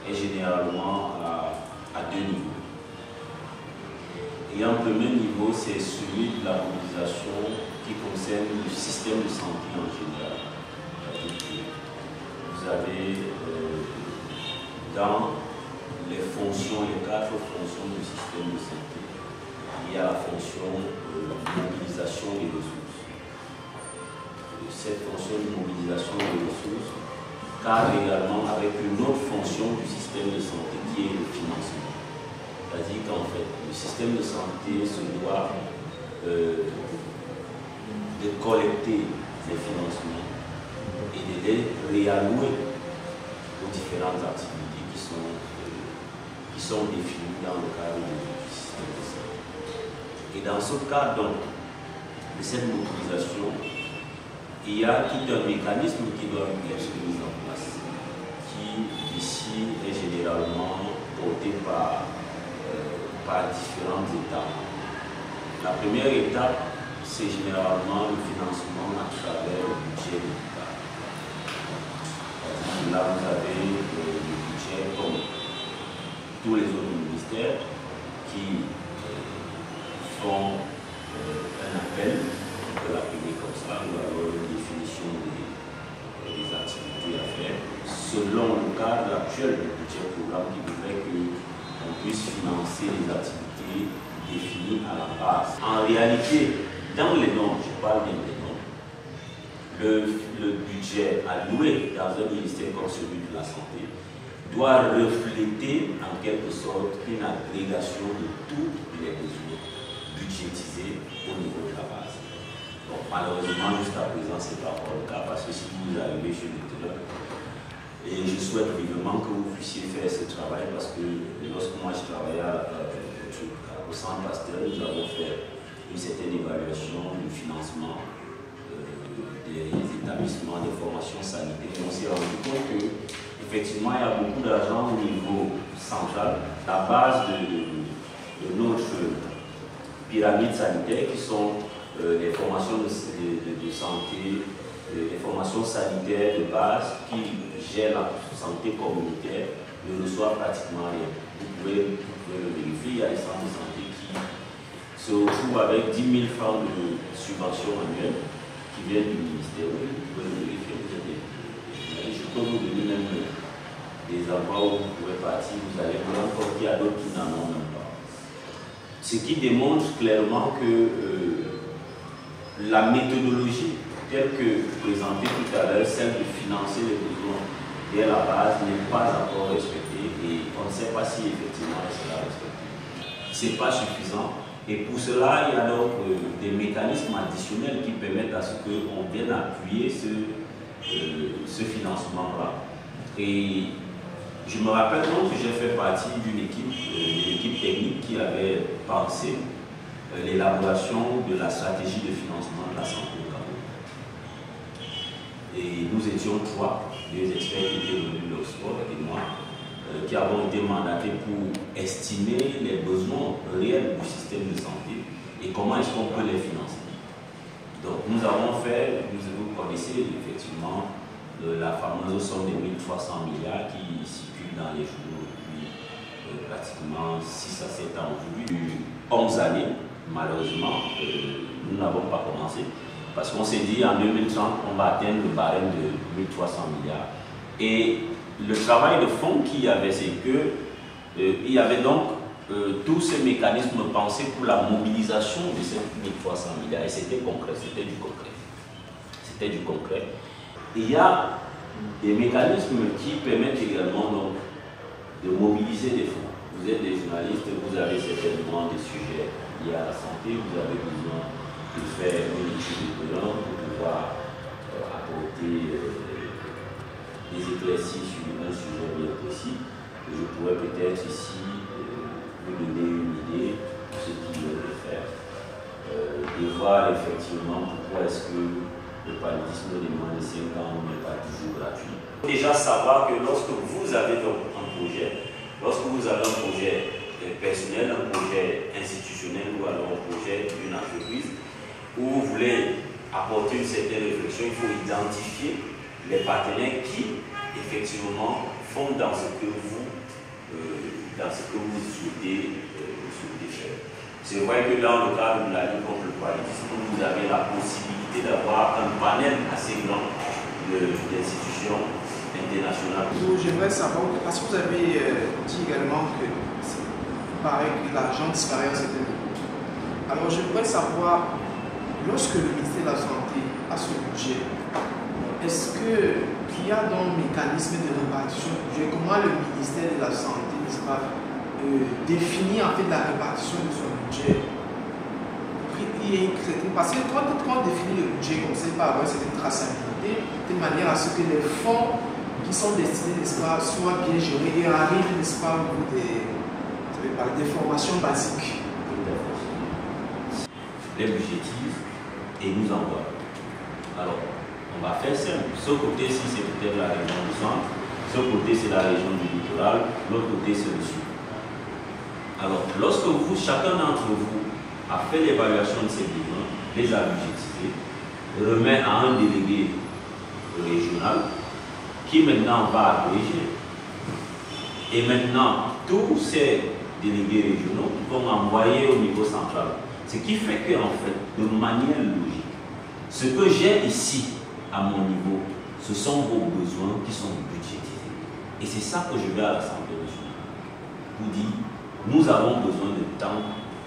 est généralement à deux niveaux. Et un premier niveau, c'est celui de la mobilisation qui concerne le système de santé en général. Vous avez dans les fonctions, les quatre fonctions du système de santé, il y a la fonction de mobilisation des ressources. Cette fonction de mobilisation des ressources cadre également avec une autre fonction du système de santé qui est le financement. C'est-à-dire qu'en fait, le système de santé se doit de collecter les financements et de les réallouer aux différentes activités qui sont définies dans le cadre du système de santé. Et dans ce cadre donc, de cette mobilisation, il y a tout un mécanisme qui doit être mis en place, qui ici est généralement porté par différentes étapes. La première étape, c'est généralement le financement à travers le budget de l'État. Là, vous avez le budget comme tous les autres ministères qui font un appel, on peut l'appeler comme ça, ou alors une définition des activités à faire, selon le cadre actuel du budget programme qui voudrait qu'on puisse financer les activités définies à la base. En réalité, dans les normes, je parle bien des normes, le budget alloué dans un ministère comme celui de la santé doit refléter en quelque sorte une agrégation de tous les besoins budgétisés au niveau de la base. Donc malheureusement, jusqu'à présent, ce n'est pas encore le cas parce que si vous arrivez chez le teneur, et je souhaite vivement que vous puissiez faire ce travail parce que lorsque moi je travaillais au centre Pasteur, nous avons fait une certaine évaluation du financement des établissements de formation sanitaire. Et on s'est rendu compte qu'effectivement, il y a beaucoup d'argent au niveau central. La base de notre pyramide sanitaire qui sont les formations de santé, les formations sanitaires de base qui gèrent la santé communautaire ne reçoivent pratiquement rien. Vous pouvez le vérifier, il y a des centres de santé qui se retrouvent avec 10 000 francs de subvention annuelle qui viennent du ministère. Oui, vous pouvez le vérifier, je peux vous donner même des endroits où vous pouvez partir, vous allez voir encore qu'il y a d'autres qui n'en ont même pas. Ce qui démontre clairement que la méthodologie telle que présentée tout à l'heure, celle de financer les besoins dès la base, n'est pas encore respectée et on ne sait pas si effectivement elle sera respectée. Ce n'est pas suffisant et pour cela, il y a donc des mécanismes additionnels qui permettent à ce qu'on vienne appuyer ce financement-là. Et je me rappelle donc que j'ai fait partie d'une équipe technique qui avait pensé l'élaboration de la stratégie de financement de la santé au Cameroun. Et nous étions deux experts qui étaient venus d'Oxford et moi, qui avons été mandatés pour estimer les besoins réels du système de santé et comment est-ce qu'on peut les financer. Donc nous avons fait, vous connaissez effectivement la fameuse somme de 1300 milliards qui circule dans les journaux depuis pratiquement 6 à 7 ans aujourd'hui. 11 années, malheureusement, nous n'avons pas commencé. Parce qu'on s'est dit en 2030, on va atteindre le barème de 1300 milliards. Et le travail de fond qu'il y avait, c'est que il y avait donc tous ces mécanismes pensés pour la mobilisation de ces 1300 milliards. Et c'était concret, c'était du concret. C'était du concret. Il y a des mécanismes qui permettent également donc, de mobiliser des fonds. Vous êtes des journalistes, vous avez certainement des sujets liés à la santé, vous avez besoin de faire une étude de terrain pour pouvoir apporter des éclaircies sur un sujet bien précis. Je pourrais peut-être ici vous donner une idée de ce qu'il devrait faire, de voir effectivement pourquoi est-ce que le paludisme de moins de 5 ans n'est pas toujours gratuit. Il faut déjà savoir que lorsque vous avez donc un projet, lorsque vous avez un projet personnel, un projet institutionnel ou alors un projet d'une entreprise, où vous voulez apporter une certaine réflexion, il faut identifier les partenaires qui, effectivement, fond dans ce que vous souhaitez faire. C'est vrai que dans le cadre de la lutte contre le paludisme, vous avez la possibilité d'avoir un panel assez grand d'institutions internationales. J'aimerais savoir, parce que vous avez dit également que il paraît que l'argent disparaît à certains niveaux. Alors j'aimerais savoir, lorsque le ministère de la Santé a son budget, est-ce qu'il y a donc un mécanisme de répartition du budget? Comment le ministère de la Santé, n'est-ce pas, définit en fait la répartition de son budget? Parce que quand on définit le budget comme ça, il peut avoir cette traçabilité de manière à ce que les fonds qui sont destinés, n'est-ce pas, soient bien gérés et arrivent, n'est-ce pas, au bout des formations basiques. Les budgétisent et nous envoient. Alors, on va faire simple. Ce côté-ci, c'est peut-être la région du centre, ce côté, c'est la région du littoral, l'autre côté, c'est le sud. Alors, lorsque chacun d'entre vous a fait l'évaluation de ses besoins, les a budgétisés, remet à un délégué régional qui maintenant va agréger. Et maintenant, tous ces délégués régionaux vont envoyer au niveau central. Ce qui fait qu'en fait, de manière logique, ce que j'ai ici à mon niveau, ce sont vos besoins qui sont budgétisés. Et c'est ça que je vais à l'Assemblée nationale. Vous dire, nous avons besoin de temps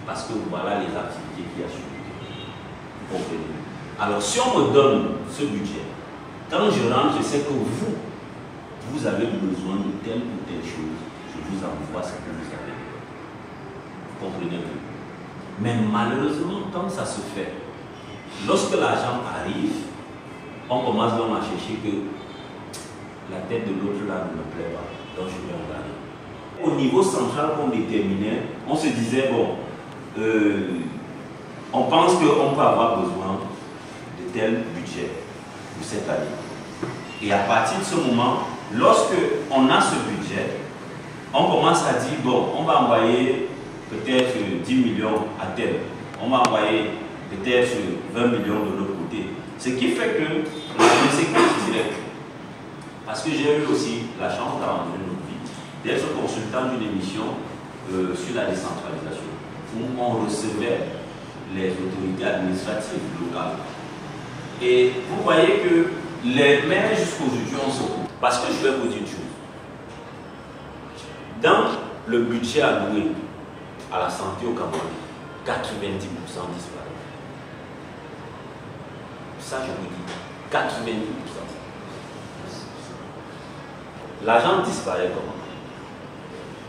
parce que voilà les activités qu'il y a sur le terrain. Vous comprenez? Alors si on me donne ce budget, quand je rentre, je sais que vous avez besoin de telle ou telle chose, je vous envoie ce que vous avez. Vous comprenez? Mais malheureusement, quand ça se fait, lorsque l'argent arrive, on commence donc à chercher que la tête de l'autre là ne me plaît pas, donc je vais en gagner. Au niveau central qu'on déterminait, on se disait, bon, on pense qu'on peut avoir besoin de tel budget pour cette année. Et à partir de ce moment, lorsque on a ce budget, on commence à dire, bon, on va envoyer peut-être 10 millions à tel, on va envoyer peut-être 20 millions de l'autre côté. Ce qui fait que la conséquence directe, parce que j'ai eu aussi la chance dans une vie d'être consultant d'une émission sur la décentralisation, où on recevait les autorités administratives locales. Et vous voyez que les maires jusqu'aujourd'hui on se coupe. Parce que je vais vous dire une chose. Dans le budget alloué à la santé au Cameroun, 90% disparaît. Ça, je vous dis, 90%. L'argent disparaît comment?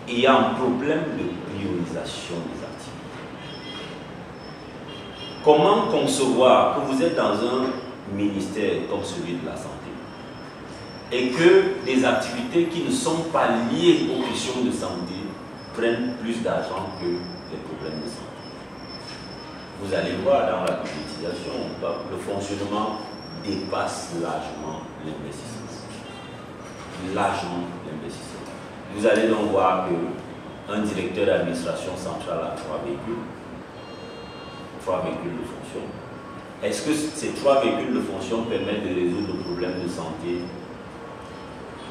Il y a un problème de priorisation des activités. Comment concevoir que vous êtes dans un ministère comme celui de la santé et que des activités qui ne sont pas liées aux questions de santé prennent plus d'argent que les problèmes de santé? Vous allez voir dans la budgétisation, le fonctionnement dépasse largement l'investissement. Largement l'investissement. Vous allez donc voir qu'un directeur d'administration centrale a 3 véhicules. 3 véhicules de fonction. Est-ce que ces 3 véhicules de fonction permettent de résoudre le problème de santé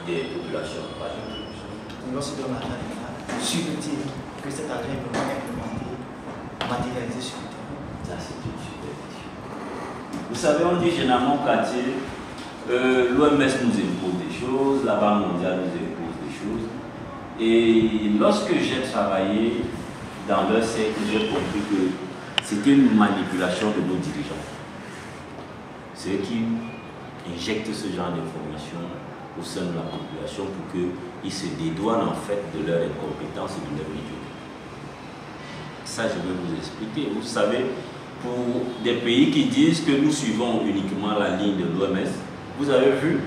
des populations? Pas du tout. Lorsque on a sûr-t-il que cet argent est vraiment implémenté, matérialisé sur le terrain? Ça, c'est une super question. Vous savez, on dit généralement au quartier, l'OMS nous impose des choses, la Banque mondiale nous impose des choses. Et lorsque j'ai travaillé dans leur cercle, j'ai compris que c'était une manipulation de nos dirigeants. C'est eux qui injectent ce genre d'informations au sein de la population pour qu'ils se dédouanent en fait de leur incompétence et de leur médiocrité. Ça, je vais vous expliquer. Vous savez, pour des pays qui disent que nous suivons uniquement la ligne de l'OMS, vous avez vu,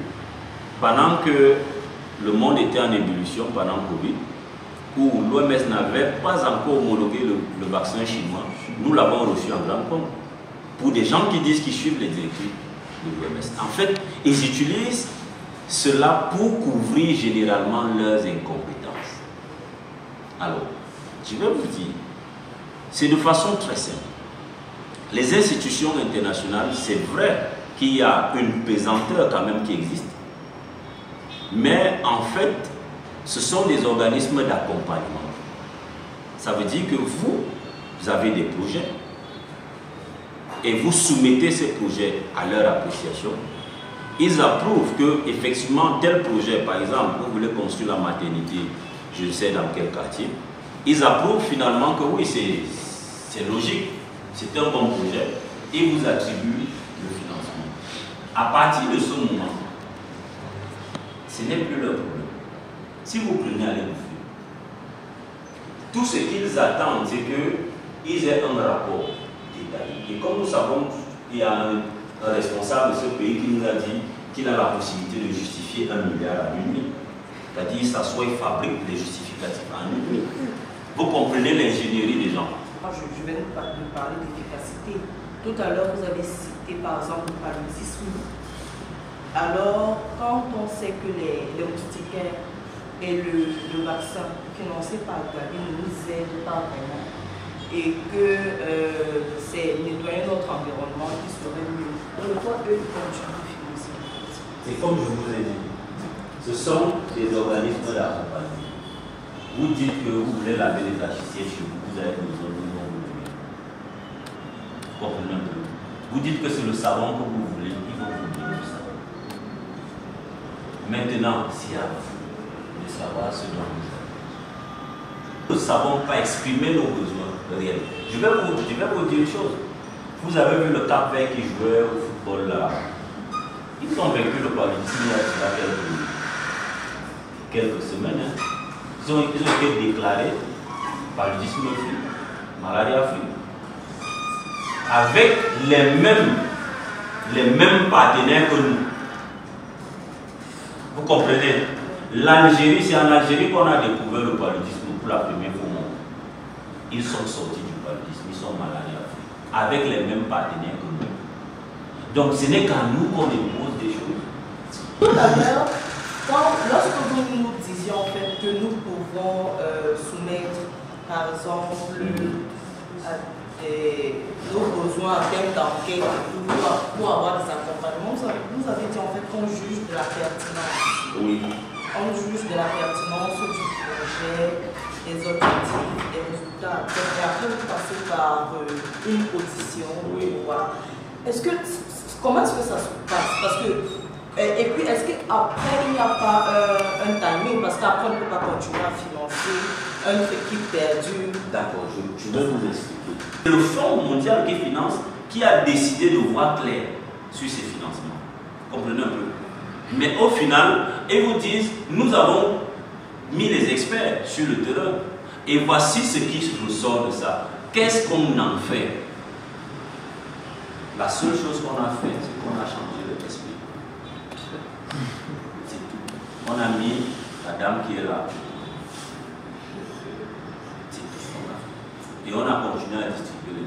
pendant que le monde était en ébullition, pendant Covid, où l'OMS n'avait pas encore homologué le vaccin chinois, nous l'avons reçu en grand compte. Pour des gens qui disent qu'ils suivent les directives de l'OMS. En fait, ils utilisent cela pour couvrir généralement leurs incompétences. Alors, je vais vous dire, c'est de façon très simple. Les institutions internationales, c'est vrai qu'il y a une pesanteur quand même qui existe. Mais en fait, ce sont des organismes d'accompagnement. Ça veut dire que vous avez des projets et vous soumettez ces projets à leur appréciation. Ils approuvent que, effectivement, tel projet, par exemple, vous voulez construire la maternité, je sais dans quel quartier, ils approuvent finalement que oui, c'est logique, c'est un bon projet, et vous attribuent le financement. À partir de ce moment, ce n'est plus leur problème. Si vous prenez à l'édifice, tout ce qu'ils attendent, c'est qu'ils aient un rapport détaillé. Et comme nous savons, il y a un responsable de ce pays qui nous a dit qu'il a la possibilité de justifier 1 milliard à une nuit. C'est-à-dire qu'il s'assoit et fabrique des justificatifs en une nuit. Vous comprenez l'ingénierie des gens. Je vais nous parler d'efficacité. Tout à l'heure, vous avez cité par exemple le paludisme. Alors, quand on sait que les moustiquaires et le vaccin financé par Gavi ne nous aident pas vraiment et que c'est nettoyer notre environnement qui serait mieux, pourquoi eux continuent à financer? C'est comme je vous ai dit, ce sont des organismes d'accompagnement. Vous dites que vous voulez laver les tachissiers chez vous, vous avez besoin de vous lever. Vous comprenez un peu? Vous dites que c'est le savon que vous voulez, ils vont vous donner du savon. Maintenant, c'est à vous de savoir ce dont vous avez. Nous ne savons pas exprimer nos besoins réels. Je vais vous dire une chose. Vous avez vu le Cap-Vert qui jouait au football là. Ils ont vaincu le paludisme il y a quelques semaines. Hein. Ils ont été déclarés paludisme free, malaria free. Avec les mêmes partenaires que nous. Vous comprenez? L'Algérie, c'est en Algérie qu'on a découvert le paludisme pour la première fois au monde. Ils sont sortis du paludisme, ils sont malaria free, avec les mêmes partenaires que nous. Donc ce n'est qu'à nous qu'on impose des choses. Tout à l'heure, lorsque vous nous disiez en fait que nous pouvons soumettre par exemple nos besoins en termes d'enquête pour avoir des accompagnements, vous avez dit en fait qu'on juge de la pertinence. Oui. On juge de la pertinence du projet, des objectifs, des résultats. Et après, vous passez par une audition. Oui. Voilà. Comment est-ce que ça se passe? Parce que, et puis, est-ce qu'après, il n'y a pas un timing? Parce qu'après, on ne peut pas continuer à financer un équipe perdu. D'accord, je vais vous expliquer. C'est le Fonds mondial qui finance qui a décidé de voir clair sur ces financements. Vous comprenez un peu? Mais au final, ils vous disent, nous avons mis les experts sur le terrain et voici ce qui ressort de ça. Qu'est-ce qu'on en fait? La seule chose qu'on a fait, c'est qu'on a changé le esprit. C'est tout. On a mis la dame qui est là. C'est tout ce qu'on a fait. Et on a continué à distribuer les